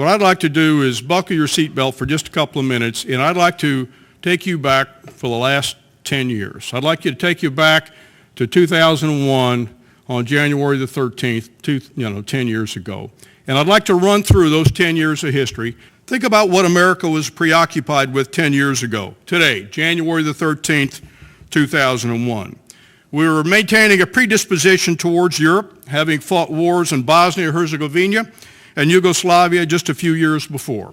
What I'd like to do is buckle your seatbelt for just a couple of minutes, and I'd like to take you back for the last 10 years. I'd like you to take you back to 2001 on January the 13th, 10 years ago. And I'd like to run through those 10 years of history. Think about what America was preoccupied with 10 years ago. Today, January the 13th, 2001. We were maintaining a predisposition towards Europe, having fought wars in Bosnia-Herzegovina and Yugoslavia just a few years before.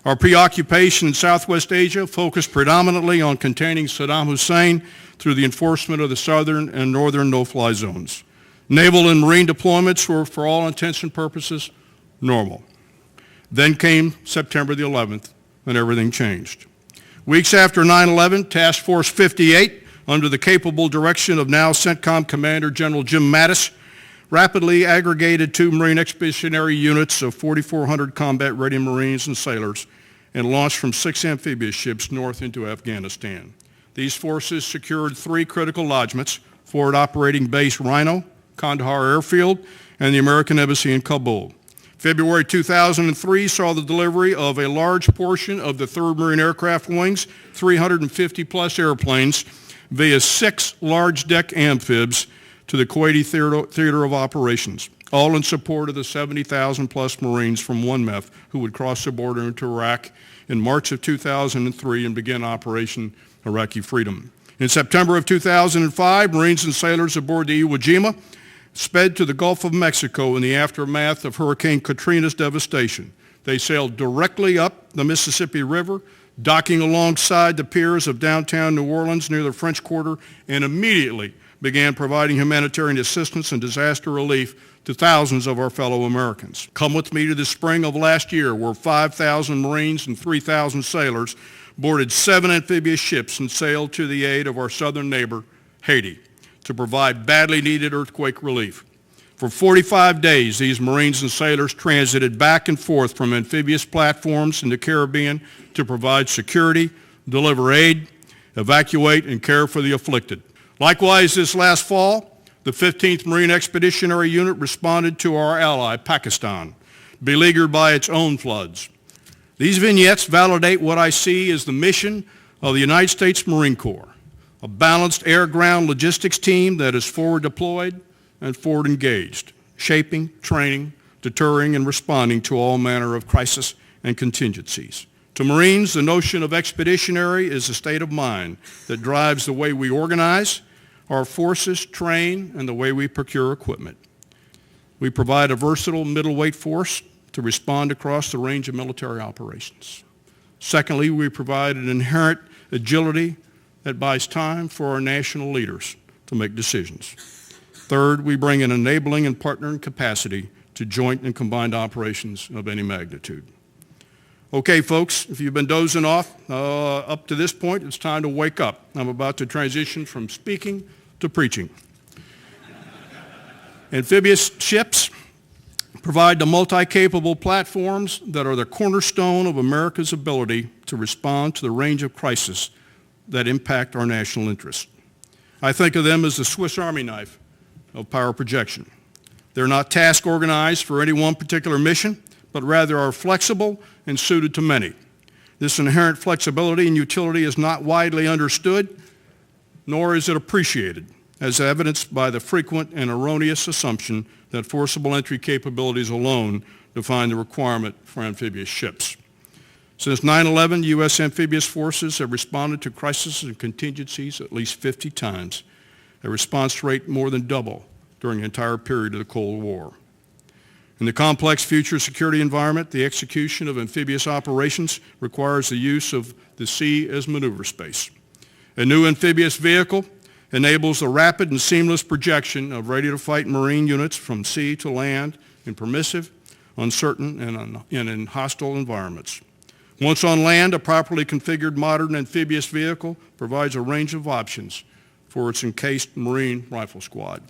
Our preoccupation in Southwest Asia focused predominantly on containing Saddam Hussein through the enforcement of the southern and northern no-fly zones. Naval and marine deployments were, for all intents and purposes, normal. Then came September the 11th, and everything changed. Weeks after 9/11, Task Force 58, under the capable direction of now CENTCOM Commander General Jim Mattis, rapidly aggregated 2 Marine expeditionary units of 4,400 combat-ready Marines and sailors and launched from 6 amphibious ships north into Afghanistan. These forces secured 3 critical lodgements, Forward Operating Base Rhino, Kandahar Airfield, and the American Embassy in Kabul. February 2003 saw the delivery of a large portion of the 3rd Marine Aircraft Wing's 350-plus airplanes via 6 large-deck amphibs to the Kuwaiti Theater of Operations, all in support of the 70,000-plus Marines from 1MEF who would cross the border into Iraq in March of 2003 and begin Operation Iraqi Freedom. In September of 2005, Marines and sailors aboard the Iwo Jima sped to the Gulf of Mexico in the aftermath of Hurricane Katrina's devastation. They sailed directly up the Mississippi River, docking alongside the piers of downtown New Orleans near the French Quarter, and immediately began providing humanitarian assistance and disaster relief to thousands of our fellow Americans. Come with me to the spring of last year, where 5,000 Marines and 3,000 sailors boarded 7 amphibious ships and sailed to the aid of our southern neighbor, Haiti, to provide badly needed earthquake relief. For 45 days, these Marines and sailors transited back and forth from amphibious platforms in the Caribbean to provide security, deliver aid, evacuate, and care for the afflicted. Likewise, this last fall, the 15th Marine Expeditionary Unit responded to our ally, Pakistan, beleaguered by its own floods. These vignettes validate what I see as the mission of the United States Marine Corps, a balanced air-ground logistics team that is forward deployed and forward engaged, shaping, training, deterring, and responding to all manner of crisis and contingencies. To Marines, the notion of expeditionary is a state of mind that drives the way we organize our forces, train, and the way we procure equipment. We provide a versatile middleweight force to respond across the range of military operations. Secondly, we provide an inherent agility that buys time for our national leaders to make decisions. Third, we bring an enabling and partnering capacity to joint and combined operations of any magnitude. Okay, folks, if you've been dozing off up to this point, it's time to wake up. I'm about to transition from speaking to preaching. Amphibious ships provide the multi-capable platforms that are the cornerstone of America's ability to respond to the range of crises that impact our national interests. I think of them as the Swiss Army knife of power projection. They're not task organized for any one particular mission, but rather are flexible and suited to many. This inherent flexibility and utility is not widely understood, nor is it appreciated, as evidenced by the frequent and erroneous assumption that forcible entry capabilities alone define the requirement for amphibious ships. Since 9/11, U.S. amphibious forces have responded to crises and contingencies at least 50 times, a response rate more than double during the entire period of the Cold War. In the complex future security environment, the execution of amphibious operations requires the use of the sea as maneuver space. A new amphibious vehicle enables the rapid and seamless projection of ready-to-fight Marine units from sea to land in permissive, uncertain, and in hostile environments. Once on land, a properly configured modern amphibious vehicle provides a range of options for its encased Marine rifle squad.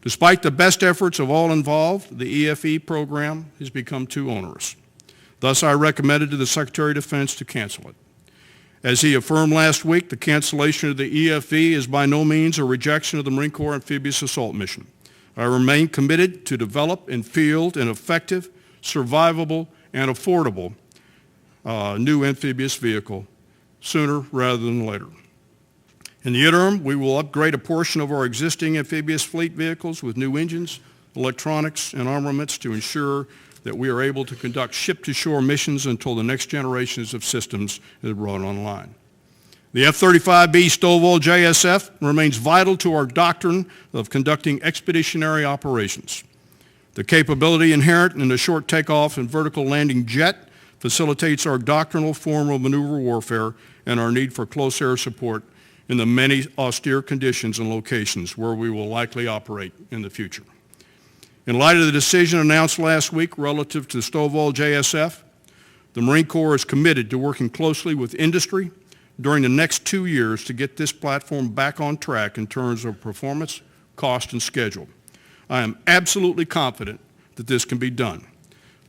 Despite the best efforts of all involved, the EFE program has become too onerous. Thus, I recommended to the Secretary of Defense to cancel it. As he affirmed last week, the cancellation of the EFE is by no means a rejection of the Marine Corps Amphibious Assault Mission. I remain committed to develop and field an effective, survivable, and affordable new amphibious vehicle sooner rather than later. In the interim, we will upgrade a portion of our existing amphibious fleet vehicles with new engines, electronics, and armaments to ensure that we are able to conduct ship-to-shore missions until the next generations of systems is brought online. The F-35B Stovall JSF remains vital to our doctrine of conducting expeditionary operations. The capability inherent in the short takeoff and vertical landing jet facilitates our doctrinal form of maneuver warfare and our need for close air support in the many austere conditions and locations where we will likely operate in the future. In light of the decision announced last week relative to the Stovall JSF, the Marine Corps is committed to working closely with industry during the next 2 years to get this platform back on track in terms of performance, cost, and schedule. I am absolutely confident that this can be done.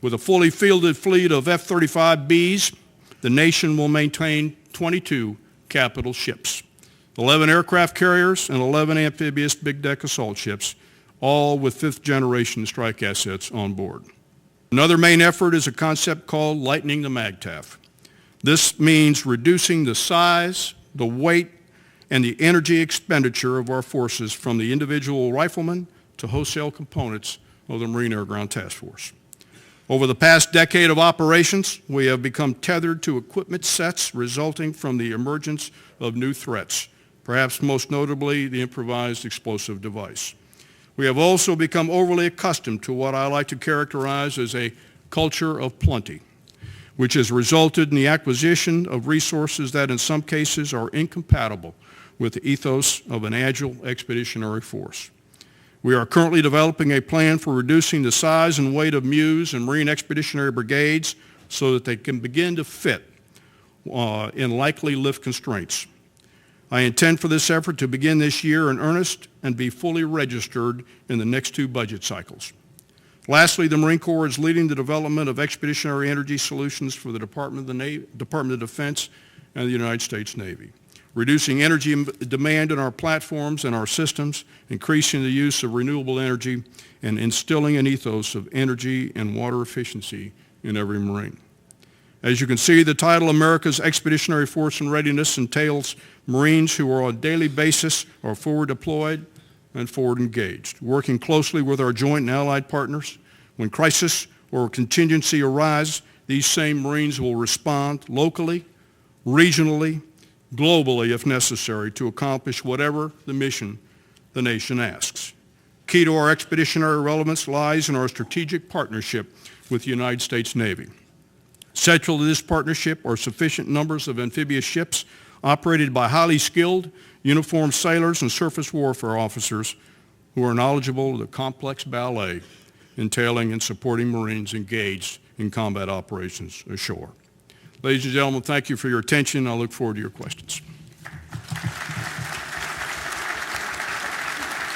With a fully fielded fleet of F-35Bs, the nation will maintain 22 capital ships, 11 aircraft carriers, and 11 amphibious big deck assault ships, all with fifth-generation strike assets on board. Another main effort is a concept called lightening the MAGTF. This means reducing the size, the weight, and the energy expenditure of our forces from the individual rifleman to wholesale components of the Marine Air Ground Task Force. Over the past decade of operations, we have become tethered to equipment sets resulting from the emergence of new threats, perhaps most notably the improvised explosive device. We have also become overly accustomed to what I like to characterize as a culture of plenty, which has resulted in the acquisition of resources that in some cases are incompatible with the ethos of an agile expeditionary force. We are currently developing a plan for reducing the size and weight of MEUs and Marine Expeditionary Brigades so that they can begin to fit in likely lift constraints. I intend for this effort to begin this year in earnest and be fully registered in the next 2 budget cycles. Lastly, the Marine Corps is leading the development of expeditionary energy solutions for the Department of Defense and the United States Navy, reducing energy demand in our platforms and our systems, increasing the use of renewable energy, and instilling an ethos of energy and water efficiency in every Marine. As you can see, the title America's Expeditionary Force-in-Readiness entails Marines who are on a daily basis are forward deployed and forward engaged, working closely with our joint and allied partners. When crisis or contingency arise, these same Marines will respond locally, regionally, globally if necessary to accomplish whatever the mission the nation asks. Key to our expeditionary relevance lies in our strategic partnership with the United States Navy. Central to this partnership are sufficient numbers of amphibious ships operated by highly skilled, uniformed sailors and surface warfare officers who are knowledgeable of the complex ballet entailing and supporting Marines engaged in combat operations ashore. Ladies and gentlemen, thank you for your attention. I look forward to your questions.